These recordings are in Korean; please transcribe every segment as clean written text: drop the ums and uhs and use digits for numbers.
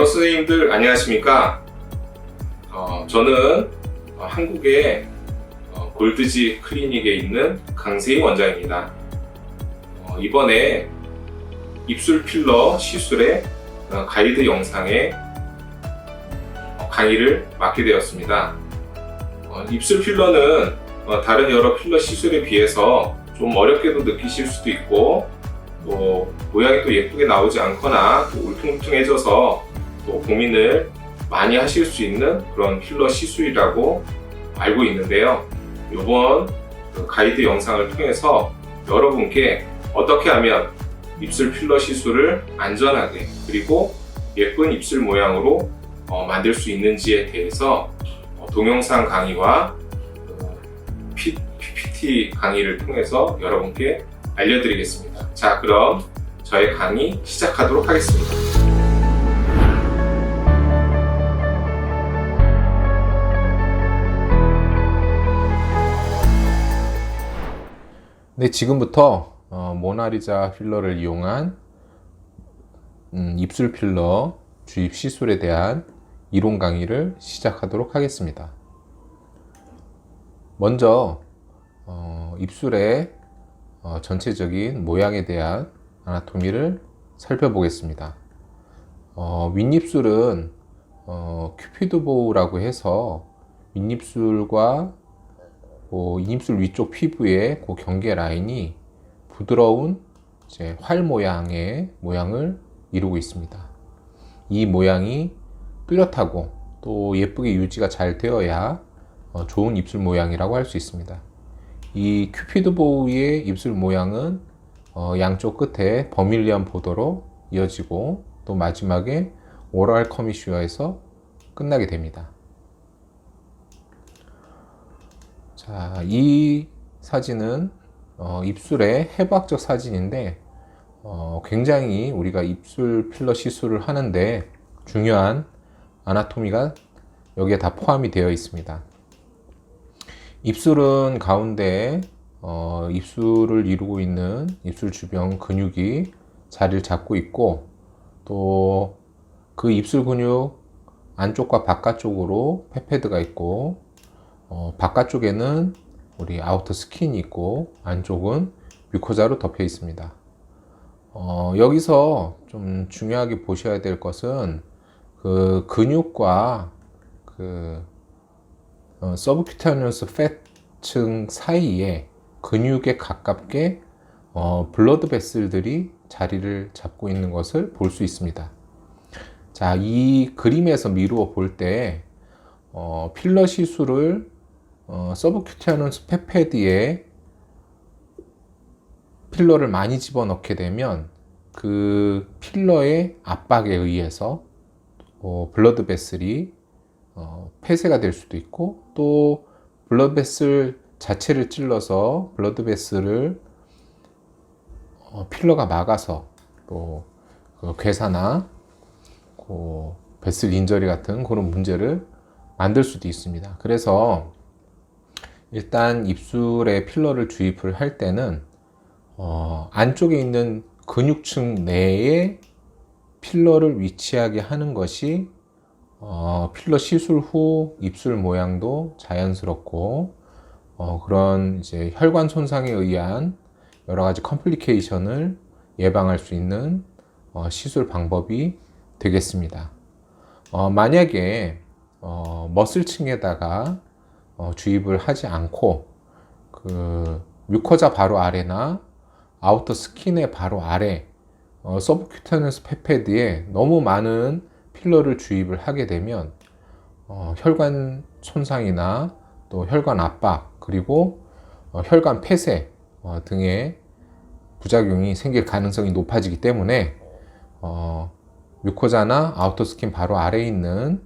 선생님들 안녕하십니까? 저는 한국의 골드지 클리닉에 있는 강세희 원장입니다. 이번에 입술 필러 시술의 가이드 영상에 강의를 맡게 되었습니다. 입술 필러는 다른 여러 필러 시술에 비해서 좀 어렵게도 느끼실 수도 있고, 또 모양이 또 예쁘게 나오지 않거나 또 울퉁불퉁해져서 또 고민을 많이 하실 수 있는 그런 필러 시술이라고 알고 있는데요. 이번 가이드 영상을 통해서 여러분께 어떻게 하면 입술 필러 시술을 안전하게 그리고 예쁜 입술 모양으로 만들 수 있는지에 대해서 동영상 강의와 PPT 강의를 통해서 여러분께 알려드리겠습니다. 자, 그럼 저의 강의 시작하도록 하겠습니다. 네, 지금부터 모나리자 필러를 이용한 입술 필러 주입 시술에 대한 이론 강의를 시작하도록 하겠습니다. 먼저 입술의 전체적인 모양에 대한 아나토미를 살펴보겠습니다. 윗입술은 큐피드 보우라고 해서 윗입술과 윗입술 위쪽 피부의 그 경계 라인이 부드러운 활 모양의 모양을 이루고 있습니다. 이 모양이 뚜렷하고 또 예쁘게 유지가 잘 되어야 좋은 입술 모양이라고 할 수 있습니다. 이 큐피드 보우의 입술 모양은 양쪽 끝에 버밀리언 보더로 이어지고 또 마지막에 오랄 커미슈어에서 끝나게 됩니다. 자, 이 사진은 입술의 해부학적 사진인데 굉장히 우리가 입술 필러 시술을 하는데 중요한 아나토미가 여기에 다 포함이 되어 있습니다. 입술은 가운데 입술을 이루고 있는 입술 주변 근육이 자리를 잡고 있고, 또 그 입술 근육 안쪽과 바깥쪽으로 페패드가 있고, 바깥쪽에는 우리 아우터 스킨이 있고 안쪽은 뮤코자로 덮여 있습니다. 여기서 좀 중요하게 보셔야 될 것은 그 근육과 그 서브큐타니어스 팻층 사이에 근육에 가깝게 블러드 베슬들이 자리를 잡고 있는 것을 볼 수 있습니다. 자, 이 그림에서 미루어 볼 때 필러 시술을 서브큐타니어스 페패드에 필러를 많이 집어넣게 되면 그 필러의 압박에 의해서 블러드 베슬이 폐쇄가 될 수도 있고, 또 블러드 베슬 자체를 찔러서 블러드 베슬을 필러가 막아서 또 괴사나 베슬 인저리 같은 그런 문제를 만들 수도 있습니다. 그래서 일단 입술에 필러를 주입을 할 때는 안쪽에 있는 근육층 내에 필러를 위치하게 하는 것이 필러 시술 후 입술 모양도 자연스럽고 그런 혈관 손상에 의한 여러 가지 컴플리케이션을 예방할 수 있는 시술 방법이 되겠습니다. 만약에 머슬층에다가 주입을 하지 않고 그 뮤코자 바로 아래나 아우터 스킨의 바로 아래 서브큐타니어스 페패드에 너무 많은 필러를 주입을 하게 되면 혈관 손상이나 또 혈관 압박 그리고 혈관 폐쇄 등의 부작용이 생길 가능성이 높아지기 때문에 뮤코자나 아우터 스킨 바로 아래에 있는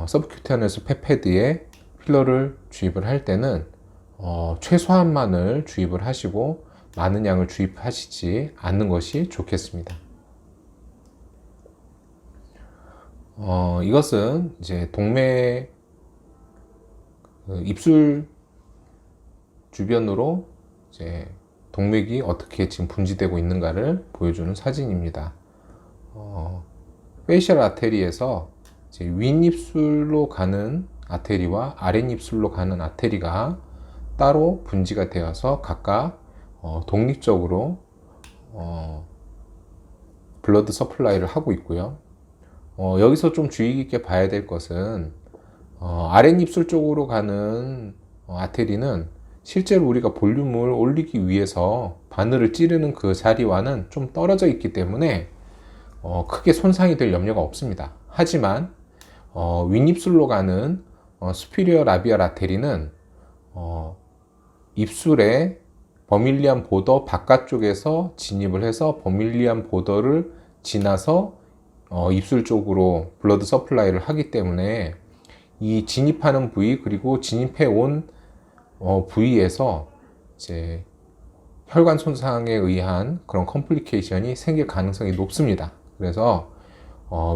서브큐타니어스 페패드에 필러를 주입을 할 때는 최소한만을 주입을 하시고 많은 양을 주입하시지 않는 것이 좋겠습니다. 이것은 동맥 입술 주변으로 동맥이 어떻게 지금 분지되고 있는가를 보여주는 사진입니다. 페이셜 아테리에서 이제 윗입술로 가는 아테리와 아랫입술로 가는 아테리가 따로 분지가 되어서 각각 독립적으로 블러드 서플라이를 하고 있고요. 여기서 좀 주의 깊게 봐야 될 것은 아랫입술 쪽으로 가는 아테리는 실제로 우리가 볼륨을 올리기 위해서 바늘을 찌르는 그 자리와는 좀 떨어져 있기 때문에 크게 손상이 될 염려가 없습니다. 하지만 윗입술로 가는 수피리어 라비알 아테리는 입술에 버밀리안 보더 바깥쪽에서 진입을 해서 버밀리안 보더를 지나서 입술 쪽으로 블러드 서플라이를 하기 때문에 이 진입하는 부위 그리고 진입해 온 부위에서 이제 혈관 손상에 의한 그런 컴플리케이션이 생길 가능성이 높습니다. 그래서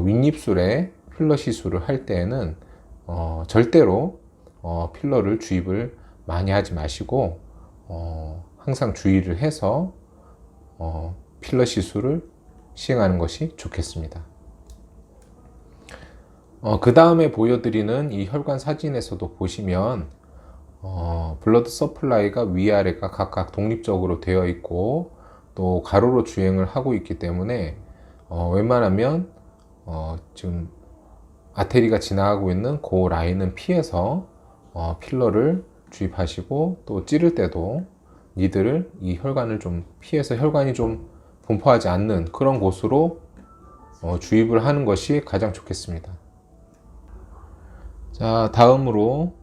윗입술에 필러 시술을 할 때에는 절대로 필러를 주입을 많이 하지 마시고 항상 주의를 해서 필러 시술을 시행하는 것이 좋겠습니다. 그 다음에 보여드리는 이 혈관 사진에서도 보시면 블러드 서플라이가 위아래가 각각 독립적으로 되어 있고 또 가로로 주행을 하고 있기 때문에 웬만하면 지금 아테리가 지나가고 있는 그 라인은 피해서 필러를 주입하시고 또 찌를 때도 니들을 이 혈관을 좀 피해서 혈관이 좀 분포하지 않는 그런 곳으로 주입을 하는 것이 가장 좋겠습니다. 자, 다음으로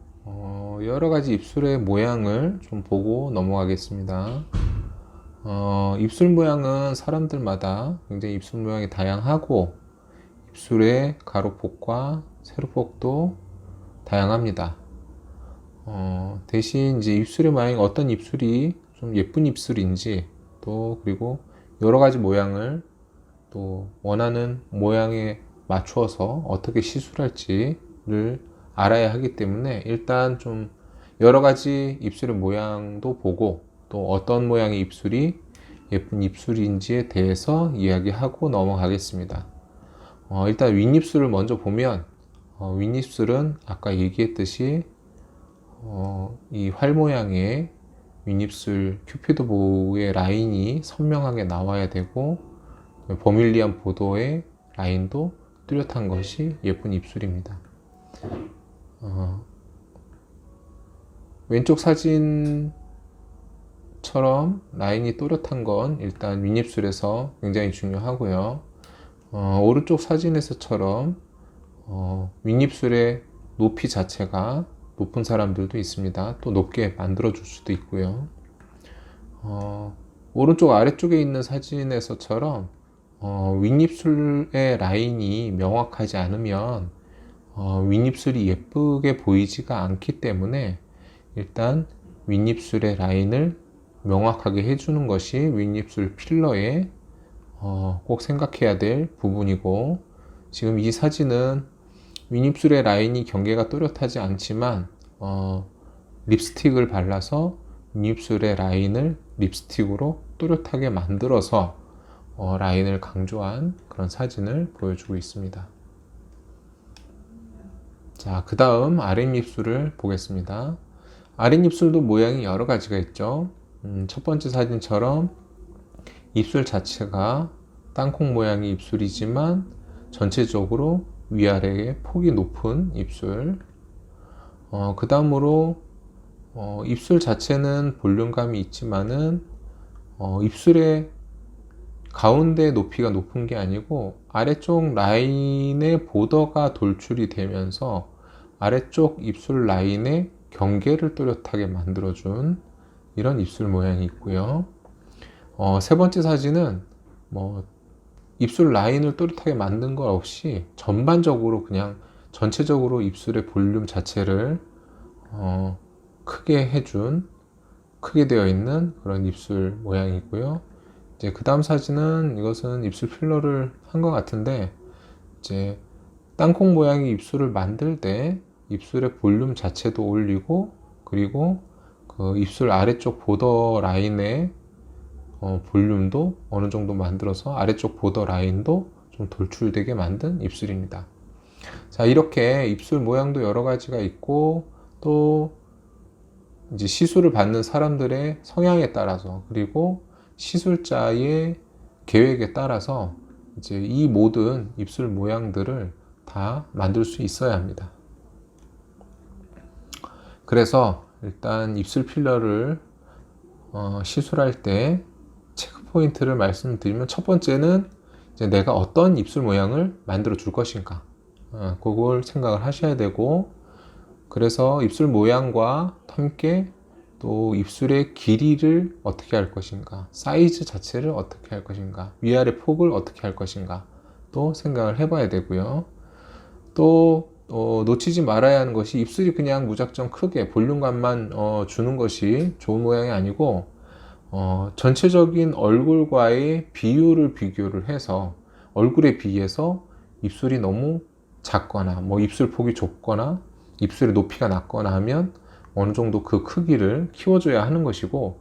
여러 가지 입술의 모양을 좀 보고 넘어가겠습니다. 입술 모양은 사람들마다 굉장히 입술 모양이 다양하고 입술의 가로폭과 세로폭도 다양합니다. 대신 이제 입술의 모양이 어떤 입술이 좀 예쁜 입술인지 또 그리고 여러 가지 모양을 또 원하는 모양에 맞추어서 어떻게 시술할지를 알아야 하기 때문에 일단 좀 여러 가지 입술의 모양도 보고 또 어떤 모양의 입술이 예쁜 입술인지에 대해서 이야기하고 넘어가겠습니다. 일단 윗입술을 먼저 보면 윗입술은 아까 얘기했듯이 이 활 모양의 윗입술 큐피드 보우의 라인이 선명하게 나와야 되고 버밀리안 보도의 라인도 뚜렷한 것이 예쁜 입술입니다. 왼쪽 사진처럼 라인이 또렷한 건 일단 윗입술에서 굉장히 중요하고요. 오른쪽 사진에서처럼 윗입술의 높이 자체가 높은 사람들도 있습니다. 또 높게 만들어 줄 수도 있고요. 오른쪽 아래쪽에 있는 사진에서처럼 윗입술의 라인이 명확하지 않으면 윗입술이 예쁘게 보이지가 않기 때문에 일단 윗입술의 라인을 명확하게 해주는 것이 윗입술 필러의 꼭 생각해야 될 부분이고, 지금 이 사진은 윗입술의 라인이 경계가 또렷하지 않지만 립스틱을 발라서 윗입술의 라인을 립스틱으로 또렷하게 만들어서 라인을 강조한 그런 사진을 보여주고 있습니다. 자, 그 다음 아랫입술을 보겠습니다. 아랫입술도 모양이 여러 가지가 있죠. 첫 번째 사진처럼 입술 자체가 땅콩 모양의 입술이지만 전체적으로 위아래의 폭이 높은 입술. 그 다음으로 입술 자체는 볼륨감이 있지만은 입술의 가운데 높이가 높은 게 아니고 아래쪽 라인의 보더가 돌출이 되면서 아래쪽 입술 라인의 경계를 또렷하게 만들어준 이런 입술 모양이 있고요. 세 번째 사진은 입술 라인을 또렷하게 만든 것 없이 전반적으로 그냥 전체적으로 입술의 볼륨 자체를 크게 해준, 크게 되어 있는 그런 입술 모양이고요. 이제 그 다음 사진은 이것은 입술 필러를 한 것 같은데, 이제 땅콩 모양의 입술을 만들 때 입술의 볼륨 자체도 올리고, 그리고 그 입술 아래쪽 보더 라인의 볼륨도 어느 정도 만들어서 아래쪽 보더 라인도 좀 돌출되게 만든 입술입니다. 자, 이렇게 입술 모양도 여러 가지가 있고, 또 이제 시술을 받는 사람들의 성향에 따라서, 그리고 시술자의 계획에 따라서 이제 이 모든 입술 모양들을 다 만들 수 있어야 합니다. 그래서 일단 입술 필러를 시술할 때 체크 포인트를 말씀드리면, 첫 번째는 이제 내가 어떤 입술 모양을 만들어 줄 것인가, 그걸 생각을 하셔야 되고, 그래서 입술 모양과 함께 또 입술의 길이를 어떻게 할 것인가, 사이즈 자체를 어떻게 할 것인가, 위아래 폭을 어떻게 할 것인가 또 생각을 해봐야 되고요. 또 놓치지 말아야 하는 것이, 입술이 그냥 무작정 크게 볼륨감만 주는 것이 좋은 모양이 아니고, 전체적인 얼굴과의 비율을 비교를 해서, 얼굴에 비해서 입술이 너무 작거나 뭐 입술 폭이 좁거나 입술의 높이가 낮거나 하면 어느 정도 그 크기를 키워줘야 하는 것이고,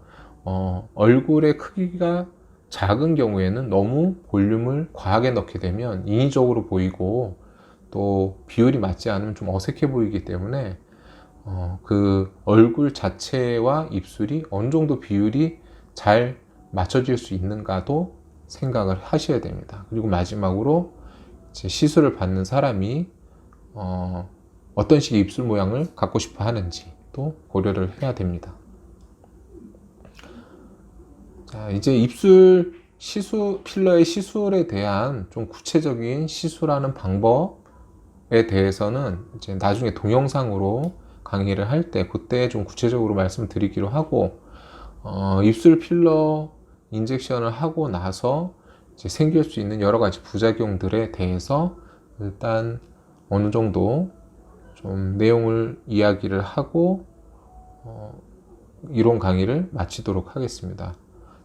얼굴의 크기가 작은 경우에는 너무 볼륨을 과하게 넣게 되면 인위적으로 보이고, 또 비율이 맞지 않으면 좀 어색해 보이기 때문에 그 얼굴 자체와 입술이 어느 정도 비율이 잘 맞춰질 수 있는가도 생각을 하셔야 됩니다. 그리고 마지막으로 이제 시술을 받는 사람이 어떤 식의 입술 모양을 갖고 싶어 하는지 또 고려를 해야 됩니다. 자, 이제 입술 필러의 시술에 대한 좀 구체적인 시술하는 방법에 대해서는 이제 나중에 동영상으로 강의를 할 때 그때 좀 구체적으로 말씀드리기로 하고, 입술 필러 인젝션을 하고 나서 이제 생길 수 있는 여러 가지 부작용들에 대해서 일단 어느 정도 좀 내용을 이야기를 하고 이론 강의를 마치도록 하겠습니다.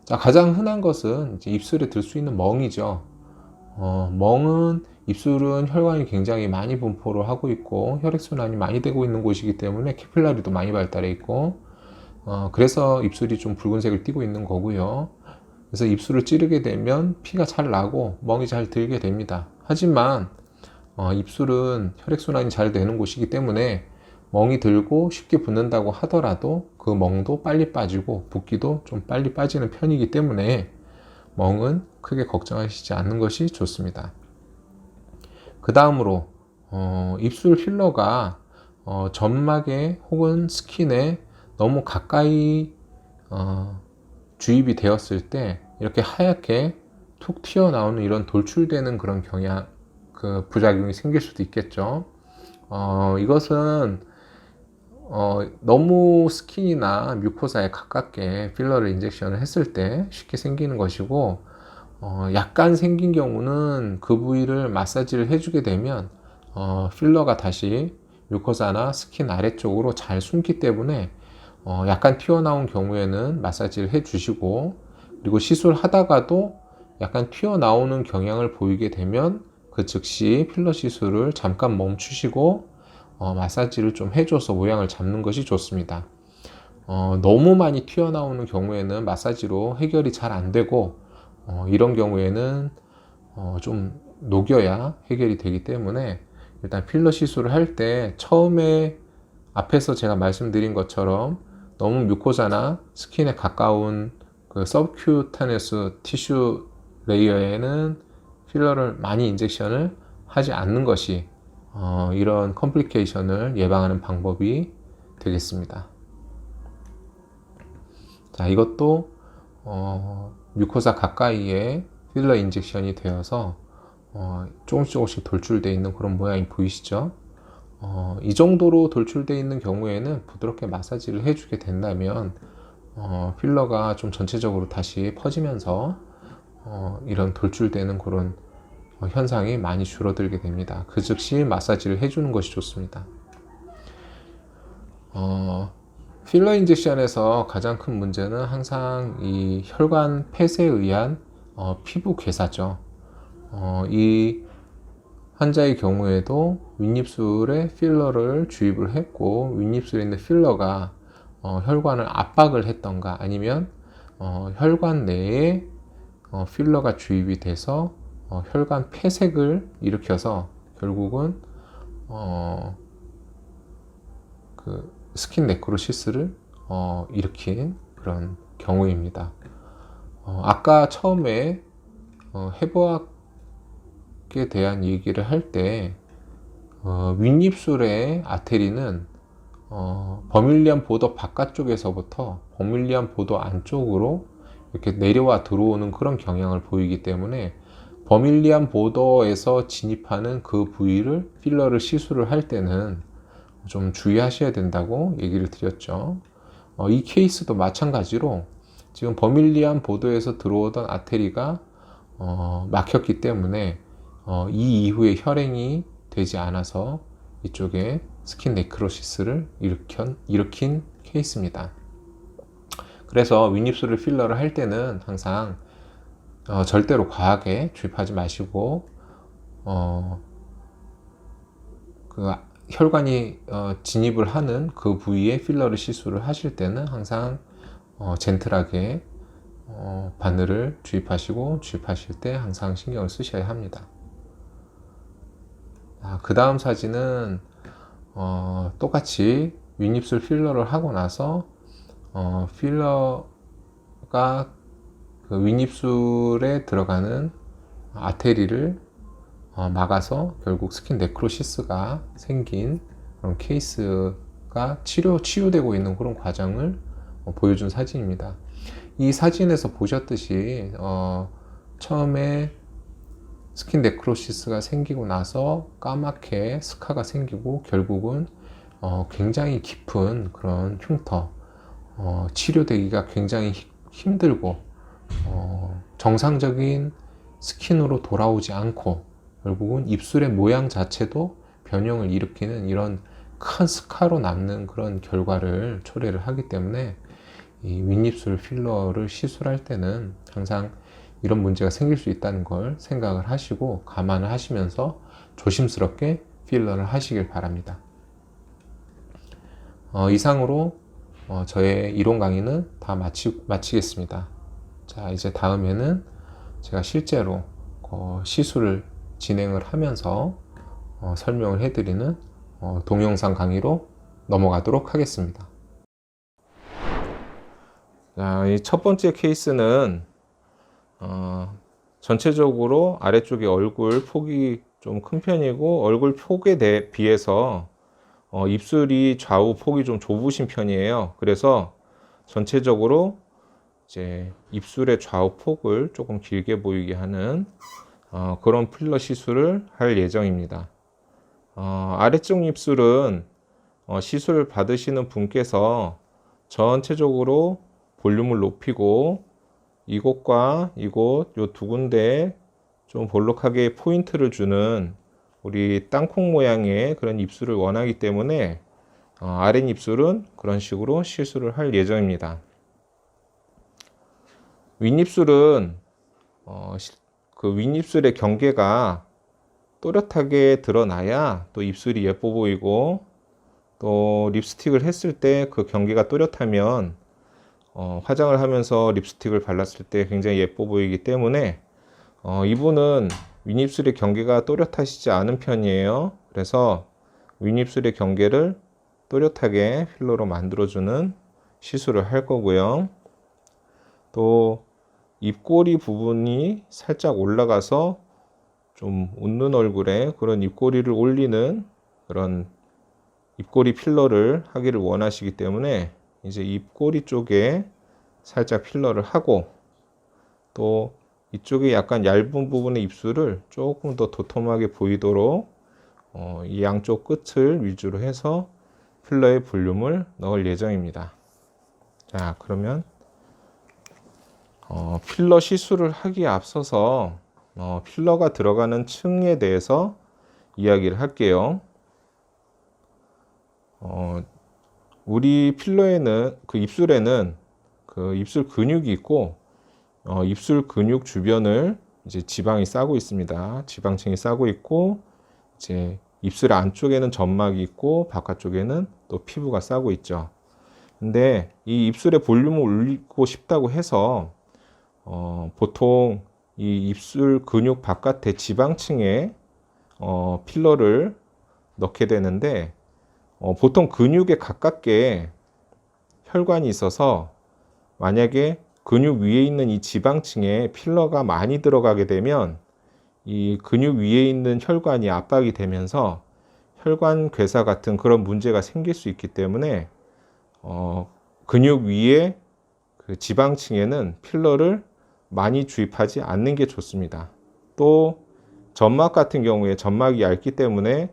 자, 가장 흔한 것은 이제 입술에 들 수 있는 멍이죠. 멍은, 입술은 혈관이 굉장히 많이 분포를 하고 있고 혈액순환이 많이 되고 있는 곳이기 때문에 캐필라리도 많이 발달해 있고, 그래서 입술이 좀 붉은색을 띠고 있는 거고요. 그래서 입술을 찌르게 되면 피가 잘 나고 멍이 잘 들게 됩니다. 하지만 입술은 혈액순환이 잘 되는 곳이기 때문에 멍이 들고 쉽게 붓는다고 하더라도 그 멍도 빨리 빠지고 붓기도 좀 빨리 빠지는 편이기 때문에 멍은 크게 걱정하시지 않는 것이 좋습니다. 그 다음으로 입술 필러가 점막에 혹은 스킨에 너무 가까이 주입이 되었을 때 이렇게 하얗게 툭 튀어나오는 이런 돌출되는 그런 그 부작용이 생길 수도 있겠죠. 이것은 너무 스킨이나 뮤코사에 가깝게 필러를 인젝션을 했을 때 쉽게 생기는 것이고, 약간 생긴 경우는 그 부위를 마사지를 해주게 되면 필러가 다시 뮤코사나 스킨 아래쪽으로 잘 숨기 때문에 약간 튀어나온 경우에는 마사지를 해주시고, 그리고 시술하다가도 약간 튀어나오는 경향을 보이게 되면 그 즉시 필러 시술을 잠깐 멈추시고 마사지를 좀 해줘서 모양을 잡는 것이 좋습니다. 너무 많이 튀어나오는 경우에는 마사지로 해결이 잘 안 되고, 이런 경우에는 좀 녹여야 해결이 되기 때문에 일단 필러 시술을 할 때 처음에 앞에서 제가 말씀드린 것처럼 너무 뮤코사나 스킨에 가까운 그 서브큐타네스 티슈 레이어에는 필러를 많이 인젝션을 하지 않는 것이 이런 컴플리케이션을 예방하는 방법이 되겠습니다. 자, 이것도 뮤코사 가까이에 필러 인젝션이 되어서 조금씩 돌출되어 있는 그런 모양이 보이시죠? 이 정도로 돌출되어 있는 경우에는 부드럽게 마사지를 해주게 된다면 필러가 좀 전체적으로 다시 퍼지면서 이런 돌출되는 그런 현상이 많이 줄어들게 됩니다. 그 즉시 마사지를 해주는 것이 좋습니다. 필러 인젝션에서 가장 큰 문제는 항상 이 혈관 폐쇄에 의한 피부 괴사죠. 이 환자의 경우에도 윗입술에 필러를 주입을 했고, 윗입술에 있는 필러가 혈관을 압박을 했던가, 아니면 혈관 내에 필러가 주입이 돼서 혈관 폐색을 일으켜서 결국은 그 스킨 네크로시스를 일으킨 그런 경우입니다. 아까 처음에 해부학에 대한 얘기를 할 때 윗입술의 아테리는 버밀리안 보더 바깥쪽에서부터 버밀리안 보더 안쪽으로 이렇게 내려와 들어오는 그런 경향을 보이기 때문에 버밀리안 보더에서 진입하는 그 부위를 필러를 시술을 할 때는 좀 주의하셔야 된다고 얘기를 드렸죠. 이 케이스도 마찬가지로 지금 버밀리안 보더에서 들어오던 아테리가 막혔기 때문에 이 이후에 혈행이 되지 않아서 이쪽에 스킨 네크로시스를 일으킨 케이스입니다. 그래서 윗입술을 필러를 할 때는 항상 절대로 과하게 주입하지 마시고 그 혈관이 진입을 하는 그 부위에 필러를 시술을 하실 때는 항상 젠틀하게 바늘을 주입하실 때 항상 신경을 쓰셔야 합니다. 그 다음 사진은 똑같이 윗입술 필러를 하고 나서 필러가 그 윗입술에 들어가는 아테리를 막아서 결국 스킨 네크로시스가 생긴 그런 케이스가 치유되고 있는 그런 과정을 보여준 사진입니다. 이 사진에서 보셨듯이 처음에 스킨 네크로시스가 생기고 나서 까맣게 스카가 생기고 결국은 굉장히 깊은 그런 흉터, 치료되기가 굉장히 힘들고 정상적인 스킨으로 돌아오지 않고 결국은 입술의 모양 자체도 변형을 일으키는 이런 큰 스카로 남는 그런 결과를 초래를 하기 때문에 이 윗입술 필러를 시술할 때는 항상 이런 문제가 생길 수 있다는 걸 생각을 하시고 감안을 하시면서 조심스럽게 필러를 하시길 바랍니다. 이상으로 저의 이론 강의는 다 마치겠습니다. 자, 이제 다음에는 제가 실제로 시술을 진행을 하면서 설명을 해드리는 동영상 강의로 넘어가도록 하겠습니다. 자, 이 첫 번째 케이스는 전체적으로 아래쪽에 얼굴 폭이 좀 큰 편이고 얼굴 폭에 비해서 입술이 좌우 폭이 좀 좁으신 편이에요. 그래서 전체적으로 이제 입술의 좌우 폭을 조금 길게 보이게 하는 그런 필러 시술을 할 예정입니다. 아래쪽 입술은 시술을 받으시는 분께서 전체적으로 볼륨을 높이고 이곳과 이곳 요 두 군데에 좀 볼록하게 포인트를 주는 우리 땅콩 모양의 그런 입술을 원하기 때문에 아랫입술은 그런 식으로 시술을 할 예정입니다. 윗입술은 그 윗입술의 경계가 또렷하게 드러나야 또 입술이 예뻐 보이고 또 립스틱을 했을 때 그 경계가 또렷하면 화장을 하면서 립스틱을 발랐을 때 굉장히 예뻐 보이기 때문에 이분은 윗입술의 경계가 또렷하시지 않은 편이에요. 그래서 윗입술의 경계를 또렷하게 필러로 만들어주는 시술을 할 거고요. 또 입꼬리 부분이 살짝 올라가서 좀 웃는 얼굴에 그런 입꼬리를 올리는 그런 입꼬리 필러를 하기를 원하시기 때문에 이제 입꼬리 쪽에 살짝 필러를 하고 또 이쪽에 약간 얇은 부분의 입술을 조금 더 도톰하게 보이도록 이 양쪽 끝을 위주로 해서 필러의 볼륨을 넣을 예정입니다. 자, 그러면 필러 시술을 하기에 앞서서 필러가 들어가는 층에 대해서 이야기를 할게요. 우리 필러에는 그 입술에는 그 입술 근육이 있고 입술 근육 주변을 이제 지방이 싸고 있습니다. 지방층이 싸고 있고 이제 입술 안쪽에는 점막이 있고 바깥쪽에는 또 피부가 싸고 있죠. 근데 이 입술의 볼륨을 올리고 싶다고 해서 보통 이 입술 근육 바깥의 지방층에 필러를 넣게 되는데 보통 근육에 가깝게 혈관이 있어서 만약에 근육 위에 있는 이 지방층에 필러가 많이 들어가게 되면 이 근육 위에 있는 혈관이 압박이 되면서 혈관 괴사 같은 그런 문제가 생길 수 있기 때문에 근육 위에 그 지방층에는 필러를 많이 주입하지 않는 게 좋습니다. 또 점막 같은 경우에 점막이 얇기 때문에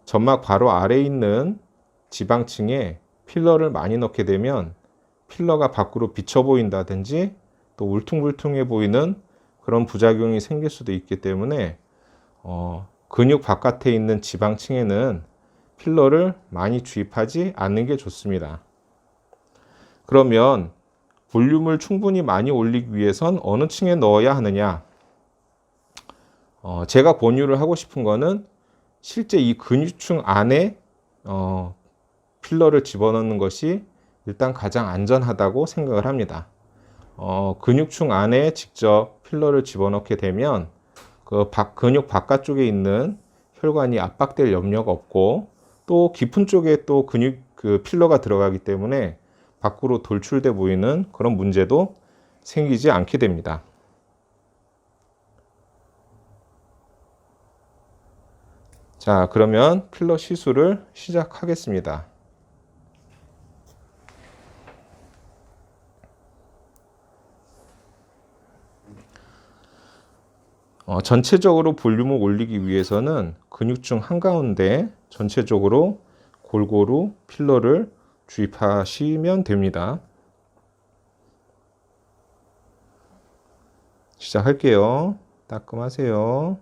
점막 바로 아래에 있는 지방층에 필러를 많이 넣게 되면 필러가 밖으로 비쳐 보인다든지 또 울퉁불퉁해 보이는 그런 부작용이 생길 수도 있기 때문에 근육 바깥에 있는 지방층에는 필러를 많이 주입하지 않는 게 좋습니다. 그러면 볼륨을 충분히 많이 올리기 위해선 어느 층에 넣어야 하느냐? 제가 권유를 하고 싶은 거는 실제 이 근육층 안에 필러를 집어넣는 것이 일단 가장 안전하다고 생각을 합니다. 근육층 안에 직접 필러를 집어넣게 되면 그 근육 바깥쪽에 있는 혈관이 압박될 염려가 없고 또 깊은 쪽에 또 그 필러가 들어가기 때문에 밖으로 돌출돼 보이는 그런 문제도 생기지 않게 됩니다. 자, 그러면 필러 시술을 시작하겠습니다. 전체적으로 볼륨을 올리기 위해서는 근육층 한가운데 전체적으로 골고루 필러를 주입하시면 됩니다. 시작할게요. 따끔하세요.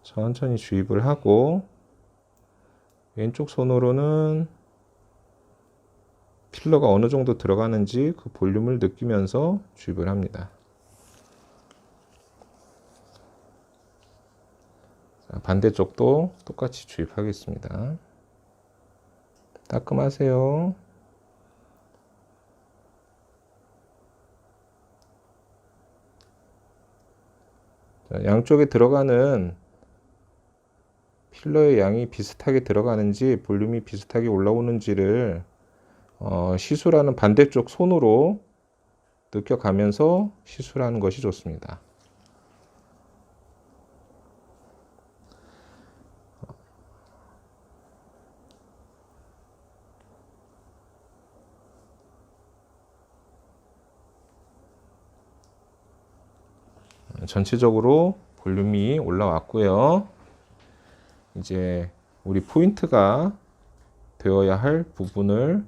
천천히 주입을 하고 왼쪽 손으로는 필러가 어느 정도 들어가는지 그 볼륨을 느끼면서 주입을 합니다. 자, 반대쪽도 똑같이 주입하겠습니다. 따끔하세요. 자, 양쪽에 들어가는 필러의 양이 비슷하게 들어가는지 볼륨이 비슷하게 올라오는지를 시술하는 반대쪽 손으로 느껴가면서 시술하는 것이 좋습니다. 전체적으로 볼륨이 올라왔고요. 이제 우리 포인트가 되어야 할 부분을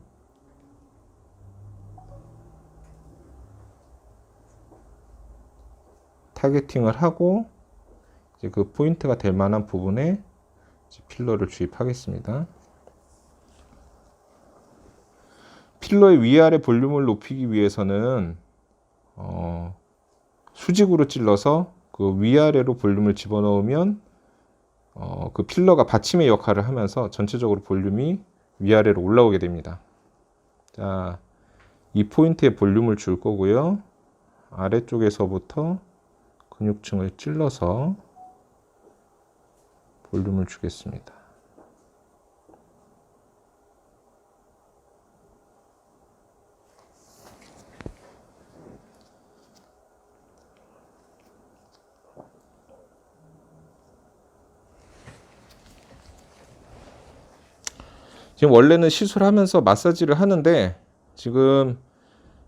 타겟팅을 하고 이제 그 포인트가 될 만한 부분에 필러를 주입하겠습니다. 필러의 위아래 볼륨을 높이기 위해서는 수직으로 찔러서 그 위아래로 볼륨을 집어넣으면 그 필러가 받침의 역할을 하면서 전체적으로 볼륨이 위아래로 올라오게 됩니다. 자, 이 포인트에 볼륨을 줄 거고요. 아래쪽에서부터 근육층을 찔러서 볼륨을 주겠습니다. 지금 원래는 시술하면서 마사지를 하는데 지금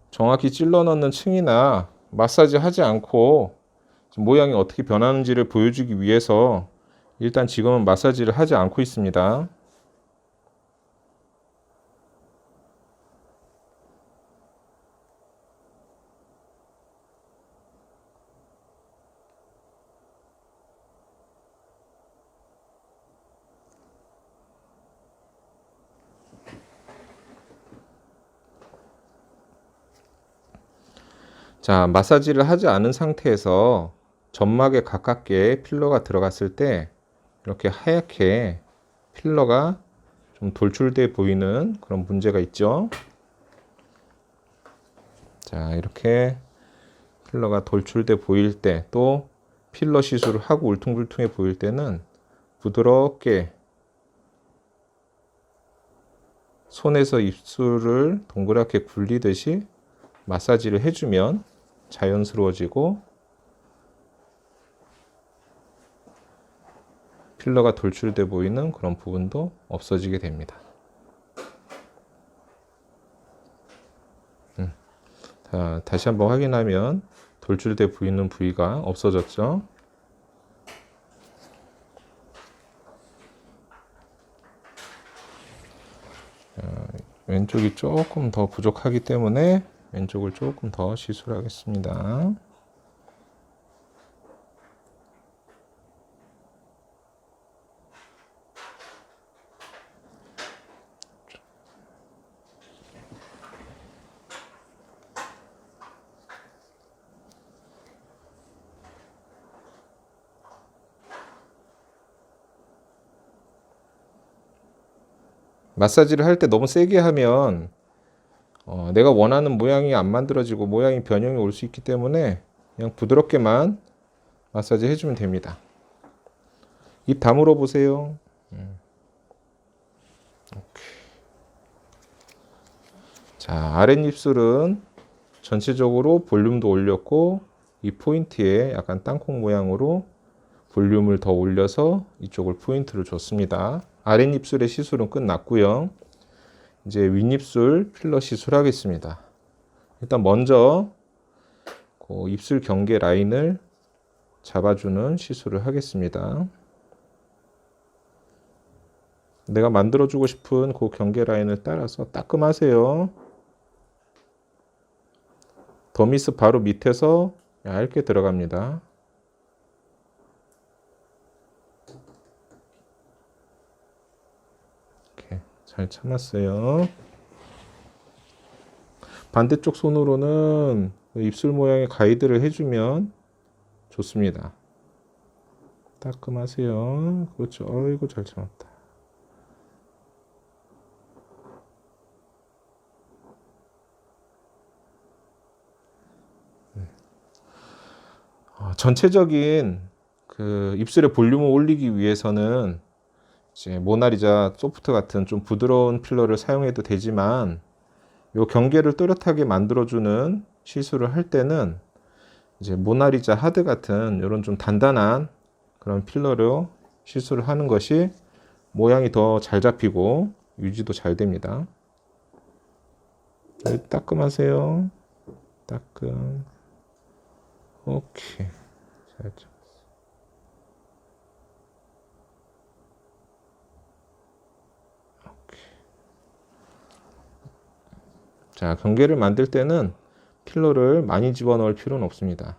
정확히 찔러 넣는 층이나 마사지 하지 않고 모양이 어떻게 변하는지를 보여주기 위해서 일단 지금은 마사지를 하지 않고 있습니다. 자, 마사지를 하지 않은 상태에서 점막에 가깝게 필러가 들어갔을 때 이렇게 하얗게 필러가 좀 돌출돼 보이는 그런 문제가 있죠. 자, 이렇게 필러가 돌출돼 보일 때, 또 필러 시술을 하고 울퉁불퉁해 보일 때는 부드럽게 손에서 입술을 동그랗게 굴리듯이 마사지를 해주면 자연스러워지고 필러가 돌출돼 보이는 그런 부분도 없어지게 됩니다. 자, 다시 한번 확인하면 돌출돼 보이는 부위가 없어졌죠. 자, 왼쪽이 조금 더 부족하기 때문에 왼쪽을 조금 더 시술하겠습니다. 마사지를 할 때 너무 세게 하면 내가 원하는 모양이 안 만들어지고 모양이 변형이 올 수 있기 때문에 그냥 부드럽게만 마사지 해주면 됩니다. 입 다물어 보세요. 오케이. 자, 아랫입술은 전체적으로 볼륨도 올렸고 이 포인트에 약간 땅콩 모양으로 볼륨을 더 올려서 이쪽을 포인트를 줬습니다. 아랫입술의 시술은 끝났고요. 이제 윗입술 필러 시술하겠습니다. 일단 먼저 그 입술 경계 라인을 잡아주는 시술을 하겠습니다. 내가 만들어주고 싶은 그 경계 라인을 따라서 따끔하세요. 더미스 바로 밑에서 얇게 들어갑니다. 이렇게 잘 참았어요. 반대쪽 손으로는 입술 모양의 가이드를 해주면 좋습니다. 따끔하세요. 그렇죠. 어이구, 잘 참았다. 전체적인 그 입술의 볼륨을 올리기 위해서는 이제 모나리자 소프트 같은 좀 부드러운 필러를 사용해도 되지만 요 경계를 또렷하게 만들어주는 시술을 할 때는 이제 모나리자 하드 같은 이런 좀 단단한 그런 필러로 시술을 하는 것이 모양이 더 잘 잡히고 유지도 잘 됩니다. 따끔하세요. 따끔. 오케이. 잘 잡았어. 오케이. 자, 경계를 만들 때는 필러를 많이 집어넣을 필요는 없습니다.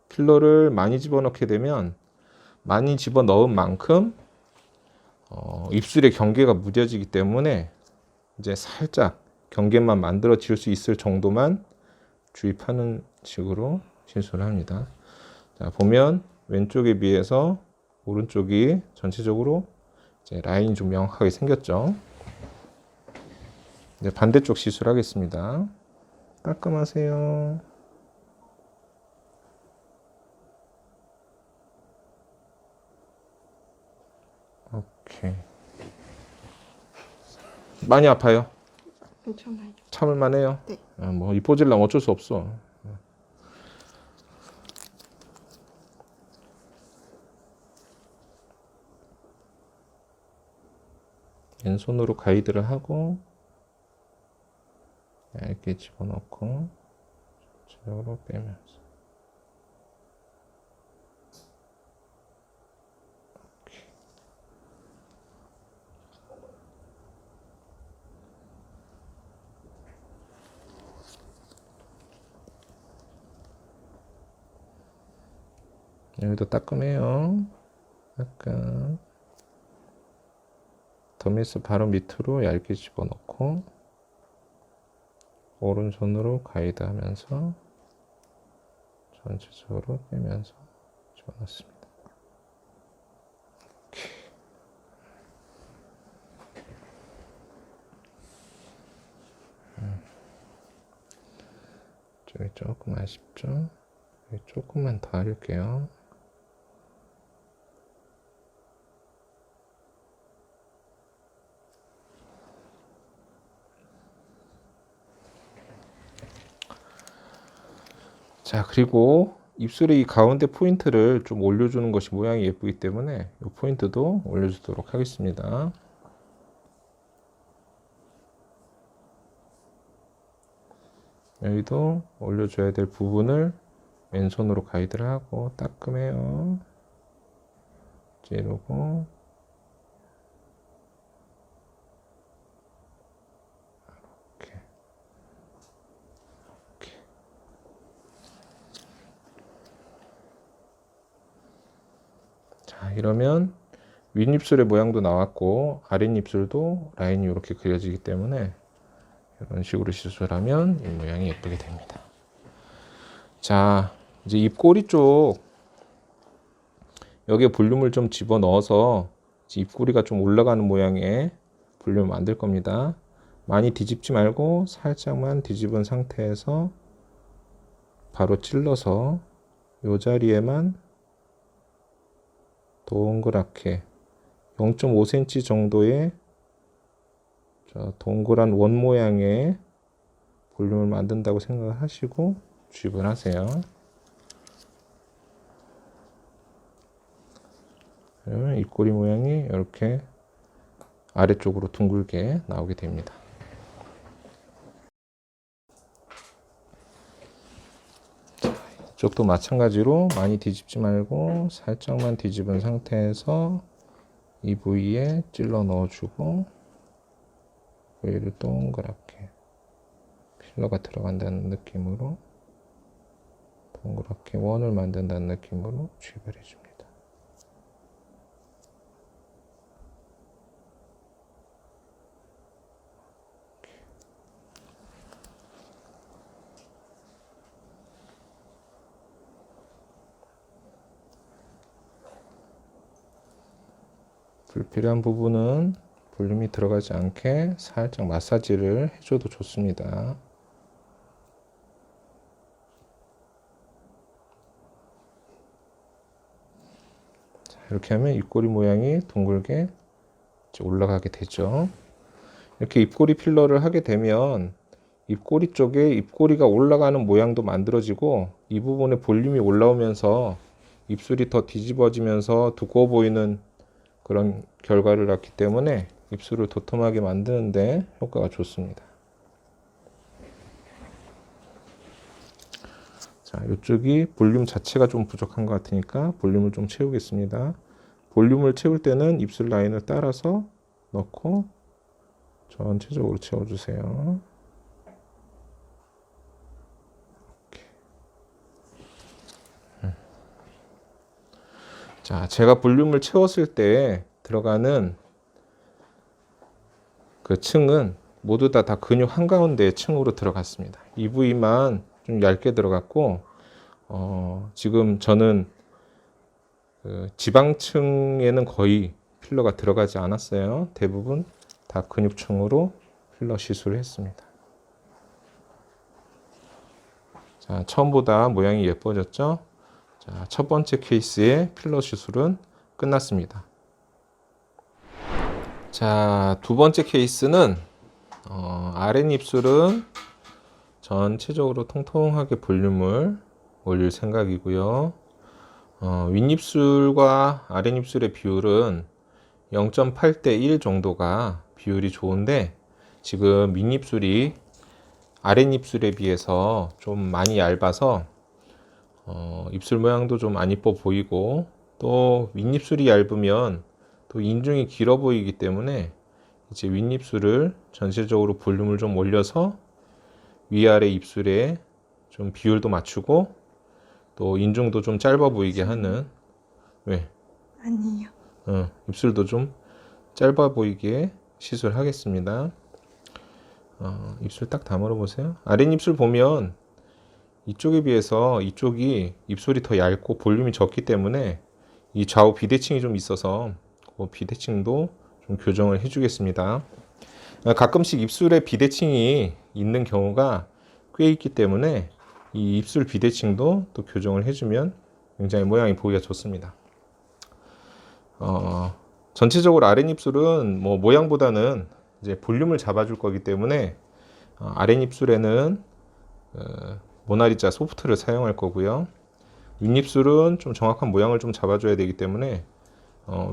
필러를 많이 집어넣게 되면 많이 집어넣은 만큼 입술의 경계가 무뎌지기 때문에 이제 살짝 경계만 만들어질 수 있을 정도만 주입하는 식으로 시술을 합니다. 자, 보면 왼쪽에 비해서 오른쪽이 전체적으로 이제 라인이 좀 명확하게 생겼죠. 이제 반대쪽 시술하겠습니다. 따끔하세요. 오케이. 많이 아파요? 괜찮아요. 참을만 해요? 네. 뭐 이뻐지려면 어쩔 수 없어. 왼손으로 가이드를 하고 얇게 집어넣고 전체적으로 빼면서 여기도 따끔해요. 약간 더미스 바로 밑으로 얇게 집어넣고 오른손으로 가이드 하면서 전체적으로 빼면서 집어넣습니다. 저기 조금 아쉽죠? 조금만 더 할게요. 자, 그리고 입술의 이 가운데 포인트를 좀 올려주는 것이 모양이 예쁘기 때문에 이 포인트도 올려주도록 하겠습니다. 여기도 올려줘야 될 부분을 왼손으로 가이드를 하고 따끔해요. 찌르고 이렇게. 자, 이러면 윗입술의 모양도 나왔고 아랫입술도 라인이 이렇게 그려지기 때문에 이런 식으로 시술하면 이 모양이 예쁘게 됩니다. 자, 이제 입꼬리 쪽 여기에 볼륨을 좀 집어넣어서 입꼬리가 좀 올라가는 모양의 볼륨을 만들 겁니다. 많이 뒤집지 말고 살짝만 뒤집은 상태에서 바로 찔러서 이 자리에만 동그랗게 0.5cm 정도의 동그란 원 모양의 볼륨을 만든다고 생각을 하시고 주입을 하세요. 입꼬리 모양이 이렇게 아래쪽으로 둥글게 나오게 됩니다. 이쪽도 마찬가지로 많이 뒤집지 말고 살짝만 뒤집은 상태에서 이 부위에 찔러 넣어주고 부위를 동그랗게 필러가 들어간다는 느낌으로 동그랗게 원을 만든다는 느낌으로 주입을 해줍니다. 불필요한 부분은 볼륨이 들어가지 않게 살짝 마사지를 해줘도 좋습니다. 자, 이렇게 하면 입꼬리 모양이 둥글게 올라가게 되죠. 이렇게 입꼬리 필러를 하게 되면 입꼬리 쪽에 입꼬리가 올라가는 모양도 만들어지고 이 부분에 볼륨이 올라오면서 입술이 더 뒤집어지면서 두꺼워 보이는 그런 결과를 낳기 때문에 입술을 도톰하게 만드는데 효과가 좋습니다. 자, 이쪽이 볼륨 자체가 좀 부족한 것 같으니까 볼륨을 좀 채우겠습니다. 볼륨을 채울 때는 입술 라인을 따라서 넣고 전체적으로 채워주세요. 자, 제가 볼륨을 채웠을 때 들어가는 그 층은 모두 다 근육 한가운데 층으로 들어갔습니다. 이 부위만 좀 얇게 들어갔고 지금 저는 그 지방층에는 거의 필러가 들어가지 않았어요. 대부분 다 근육층으로 필러 시술을 했습니다. 자, 처음보다 모양이 예뻐졌죠? 자, 첫 번째 케이스의 필러 시술은 끝났습니다. 자, 두 번째 케이스는 아랫입술은 전체적으로 통통하게 볼륨을 올릴 생각이고요. 윗입술과 아랫입술의 비율은 0.8대 1 정도가 비율이 좋은데 지금 윗입술이 아랫입술에 비해서 좀 많이 얇아서 입술 모양도 좀 안 이뻐 보이고 또 윗입술이 얇으면 또 인중이 길어 보이기 때문에 이제 윗입술을 전체적으로 볼륨을 좀 올려서 위아래 입술에 좀 비율도 맞추고 또 인중도 좀 짧아 보이게 하는 왜? 아니요. 입술도 좀 짧아 보이게 시술하겠습니다. 입술 딱 다물어 보세요. 아랫입술 보면 이쪽에 비해서 이쪽이 입술이 더 얇고 볼륨이 적기 때문에 이 좌우 비대칭이 좀 있어서 그 비대칭도 좀 교정을 해주겠습니다. 가끔씩 입술에 비대칭이 있는 경우가 꽤 있기 때문에 이 입술 비대칭도 또 교정을 해주면 굉장히 모양이 보기가 좋습니다. 전체적으로 아랫입술은 뭐 모양보다는 이제 볼륨을 잡아줄 거기 때문에 아랫입술에는 모나리자 소프트를 사용할 거고요. 윗입술은 좀 정확한 모양을 좀 잡아줘야 되기 때문에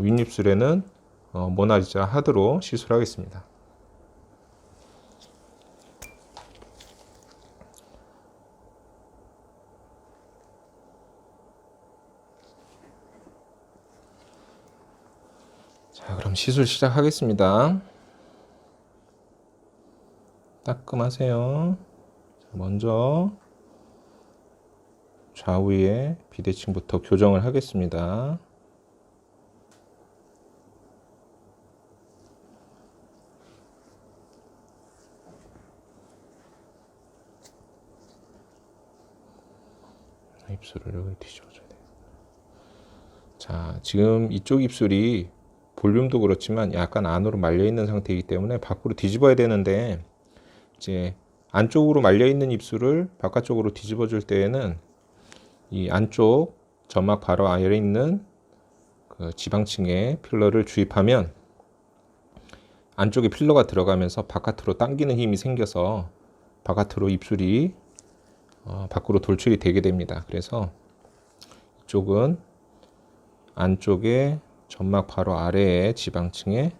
윗입술에는 모나리자 하드로 시술하겠습니다. 자, 그럼 시술 시작하겠습니다. 따끔하세요. 먼저 좌우의 비대칭부터 교정을 하겠습니다. 입술을 여기 뒤집어줘야 돼요. 자, 지금 이쪽 입술이 볼륨도 그렇지만 약간 안으로 말려 있는 상태이기 때문에 밖으로 뒤집어야 되는데, 이제 안쪽으로 말려 있는 입술을 바깥쪽으로 뒤집어 줄 때에는 이 안쪽 점막 바로 아래에 있는 그 지방층에 필러를 주입하면 안쪽에 필러가 들어가면서 바깥으로 당기는 힘이 생겨서 바깥으로 입술이 밖으로 돌출이 되게 됩니다. 그래서 이쪽은 안쪽에 점막 바로 아래에 지방층에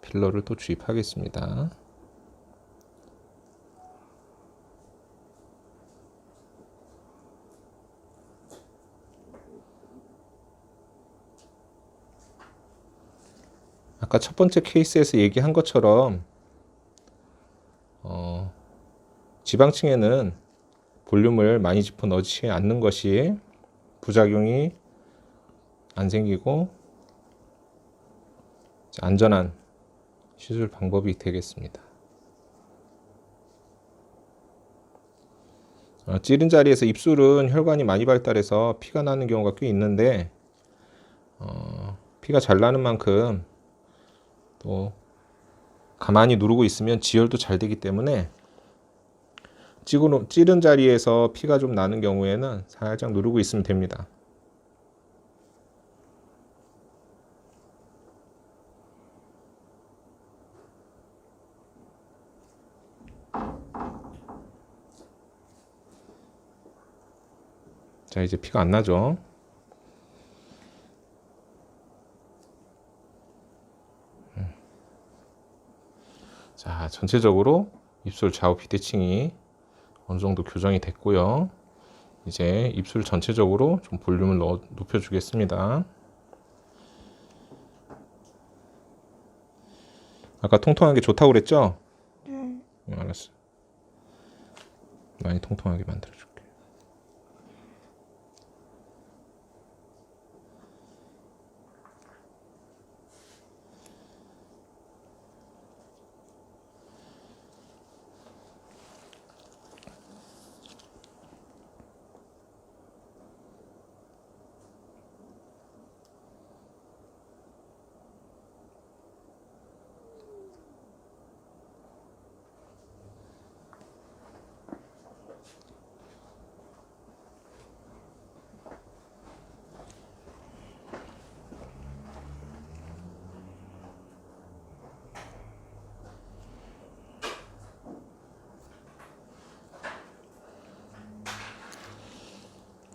필러를 또 주입하겠습니다. 아까 첫 번째 케이스에서 얘기한 것처럼 지방층에는 볼륨을 많이 집어넣지 않는 것이 부작용이 안 생기고 안전한 시술 방법이 되겠습니다. 찌른 자리에서 입술은 혈관이 많이 발달해서 피가 나는 경우가 꽤 있는데 피가 잘 나는 만큼 또 가만히 누르고 있으면 지혈도 잘 되기 때문에 찌른 자리에서 피가 좀 나는 경우에는 살짝 누르고 있으면 됩니다. 자, 이제 피가 안 나죠. 자, 전체적으로 입술 좌우 비대칭이 어느 정도 교정이 됐고요. 이제 입술 전체적으로 좀 볼륨을 높여 주겠습니다. 아까 통통한 게 좋다고 그랬죠? 응, 알았어. 많이 통통하게 만들어 줄게.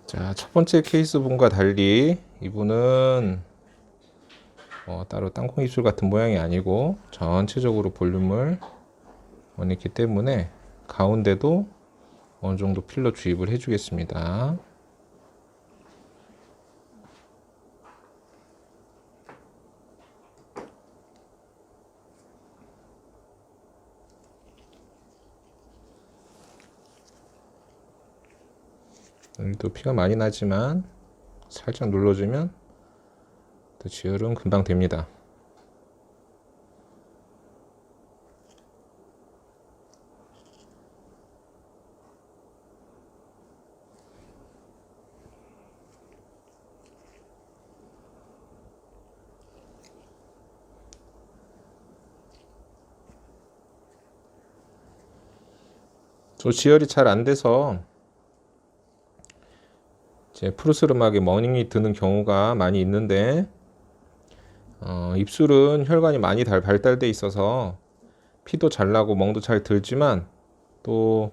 자, 첫 번째 케이스 분과 달리 이분은 따로 땅콩 입술 같은 모양이 아니고 전체적으로 볼륨을 원했기 때문에 가운데도 어느 정도 필러 주입을 해주겠습니다. 여기도 피가 많이 나지만 살짝 눌러주면 또 지혈은 금방 됩니다. 저 지혈이 잘 안 돼서 이제 푸르스름하게 멍이 드는 경우가 많이 있는데, 입술은 혈관이 많이 발달돼 있어서 피도 잘 나고 멍도 잘 들지만 또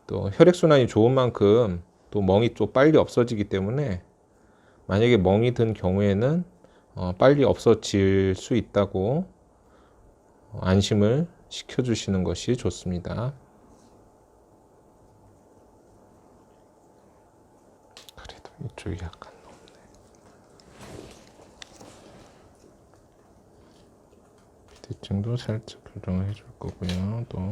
혈액순환이 좋은 만큼 또 멍이 좀 빨리 없어지기 때문에 만약에 멍이 든 경우에는 빨리 없어질 수 있다고 안심을 시켜주시는 것이 좋습니다. 그래도 이쪽이 약간 높네. 대칭도 살짝 교정을 해줄 거고요. 또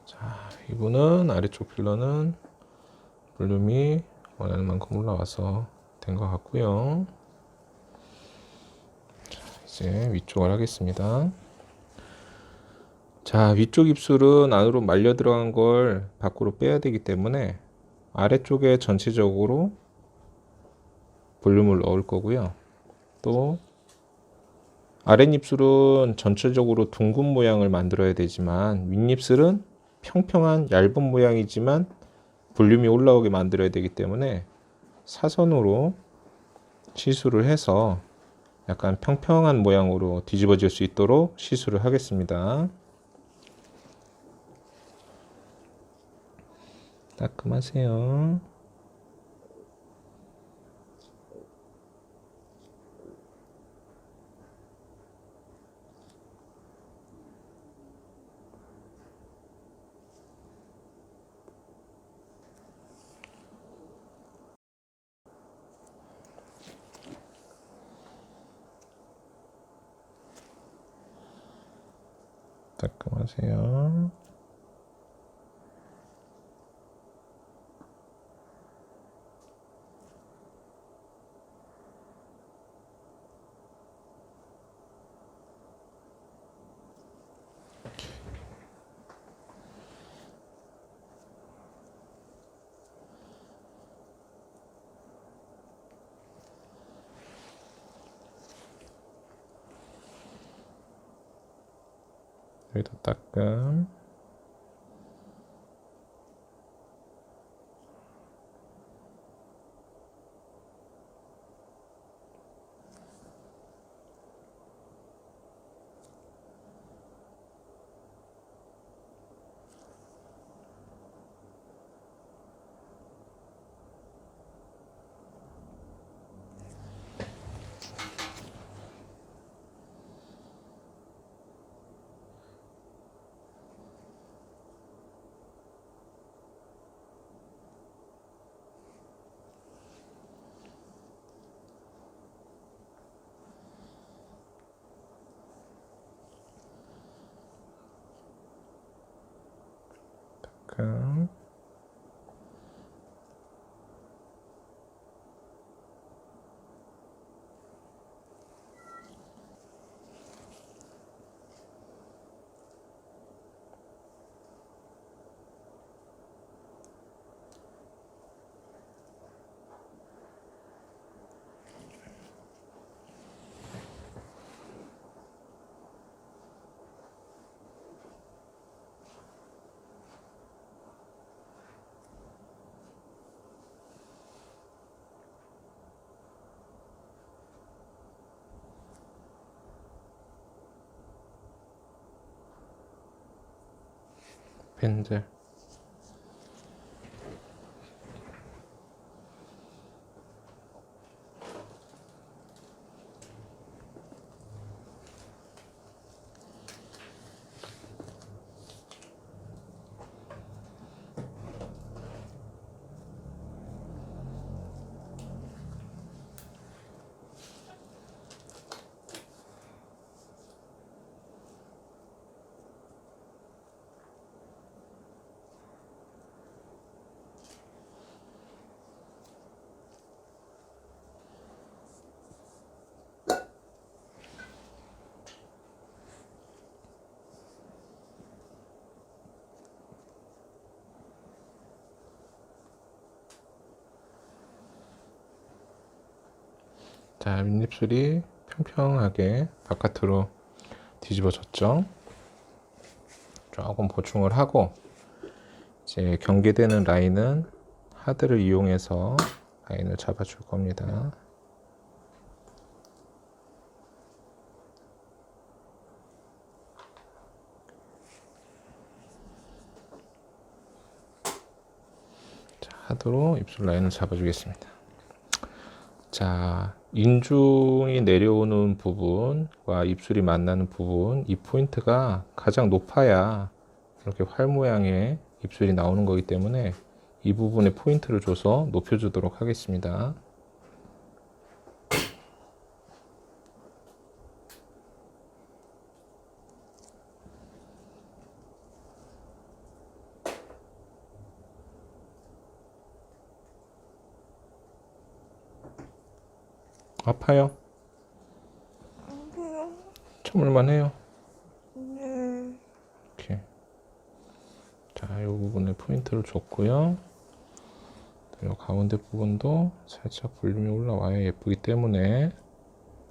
자, 이분은 아래쪽 필러는 볼륨이 원하는 만큼 올라와서 된 것 같고요. 자, 이제 위쪽을 하겠습니다. 자, 위쪽 입술은 안으로 말려 들어간 걸 밖으로 빼야 되기 때문에 아래쪽에 전체적으로 볼륨을 넣을 거고요. 또 아랫입술은 전체적으로 둥근 모양을 만들어야 되지만 윗입술은 평평한 얇은 모양이지만 볼륨이 올라오게 만들어야 되기 때문에 사선으로 시술을 해서 약간 평평한 모양으로 뒤집어질 수 있도록 시술을 하겠습니다. 따끔하세요. 따끔하세요. 여기도 따끔. 따끔. 펜들. 자, 윗입술이 평평하게 바깥으로 뒤집어졌죠. 조금 보충을 하고, 이제 경계되는 라인은 하드를 이용해서 라인을 잡아줄 겁니다. 자, 하드로 입술 라인을 잡아주겠습니다. 자, 인중이 내려오는 부분과 입술이 만나는 부분, 이 포인트가 가장 높아야 이렇게 활 모양의 입술이 나오는 거기 때문에 이 부분에 포인트를 줘서 높여주도록 하겠습니다. 아파요? 참을만 해요. 이렇게. 자, 이 부분에 포인트를 줬고요. 이 가운데 부분도 살짝 볼륨이 올라와야 예쁘기 때문에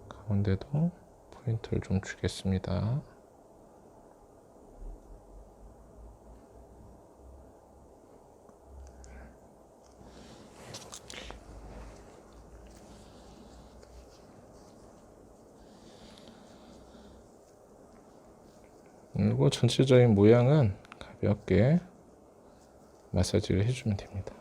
가운데도 포인트를 좀 주겠습니다. 그리고 전체적인 모양은 가볍게 마사지를 해주면 됩니다.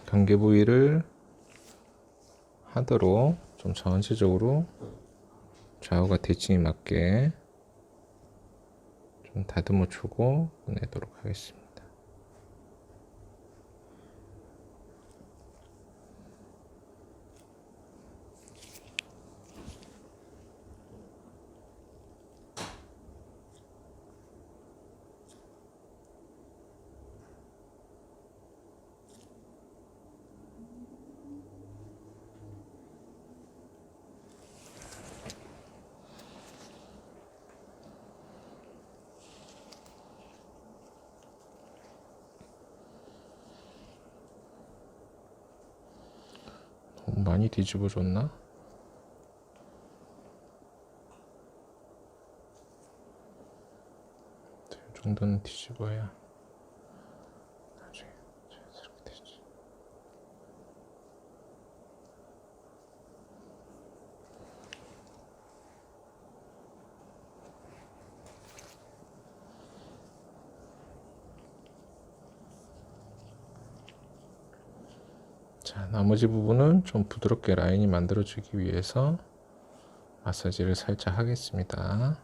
경계 부위를 하드로 좀 전체적으로 좌우가 대칭이 맞게 좀 다듬어 주고 꺼내도록 하겠습니다. 너무 많이 뒤집어 줬나? 이 정도는 뒤집어야 나중에 자연스럽게 되지. 자, 나머지 부분은 좀 부드럽게 라인이 만들어지기 위해서 마사지를 살짝 하겠습니다.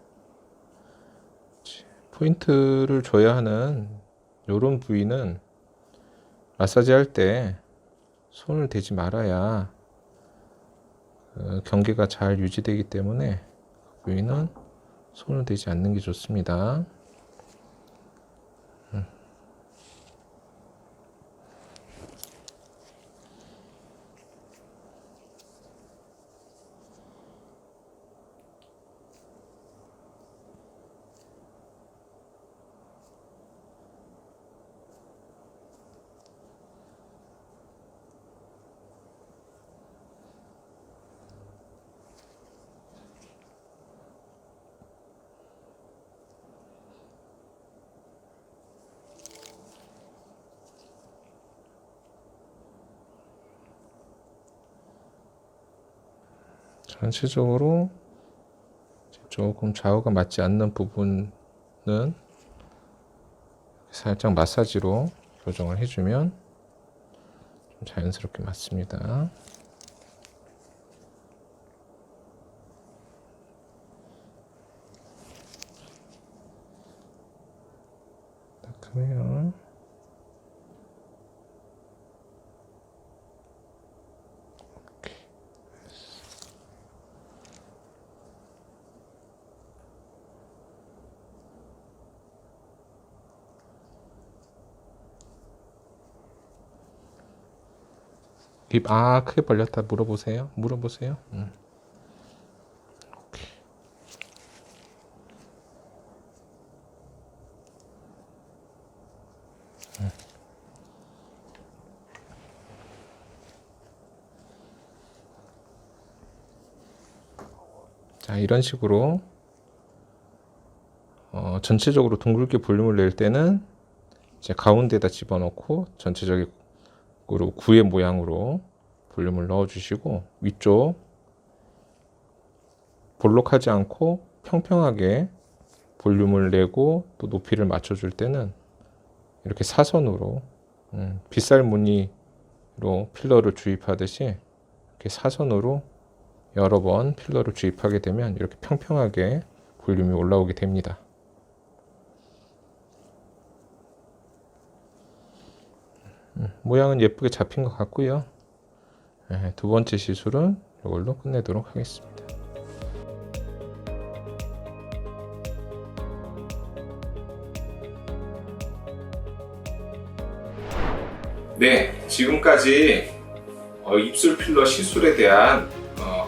포인트를 줘야 하는 이런 부위는 마사지 할 때 손을 대지 말아야 경계가 잘 유지되기 때문에 그 부위는 손을 대지 않는 게 좋습니다. 전체적으로 조금 좌우가 맞지 않는 부분은 살짝 마사지로 교정을 해주면 좀 자연스럽게 맞습니다. 딱 하면 입 크게 벌렸다 물어보세요. 물어보세요. 오케이. 자, 이런 식으로 전체적으로 둥글게 볼륨을 낼 때는 이제 가운데다 집어넣고 전체적으로 구의 모양으로 볼륨을 넣어주시고, 위쪽 볼록하지 않고 평평하게 볼륨을 내고 또 높이를 맞춰줄 때는 이렇게 사선으로 빗살 무늬로 필러를 주입하듯이 이렇게 사선으로 여러 번 필러를 주입하게 되면 이렇게 평평하게 볼륨이 올라오게 됩니다. 모양은 예쁘게 잡힌 것 같고요. 두 번째 시술은 이걸로 끝내도록 하겠습니다. 네, 지금까지 입술 필러 시술에 대한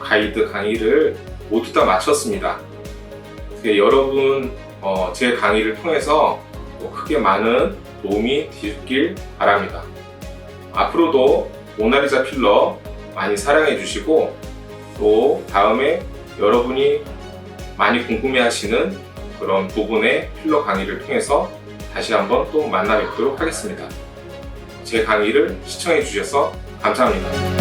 가이드 강의를 모두 다 마쳤습니다. 여러분 제 강의를 통해서 크게 많은 도움이 되셨길 바랍니다. 앞으로도 모나리자 필러 많이 사랑해 주시고, 또 다음에 여러분이 많이 궁금해 하시는 그런 부분의 필러 강의를 통해서 다시 한번 또 만나 뵙도록 하겠습니다. 제 강의를 시청해 주셔서 감사합니다.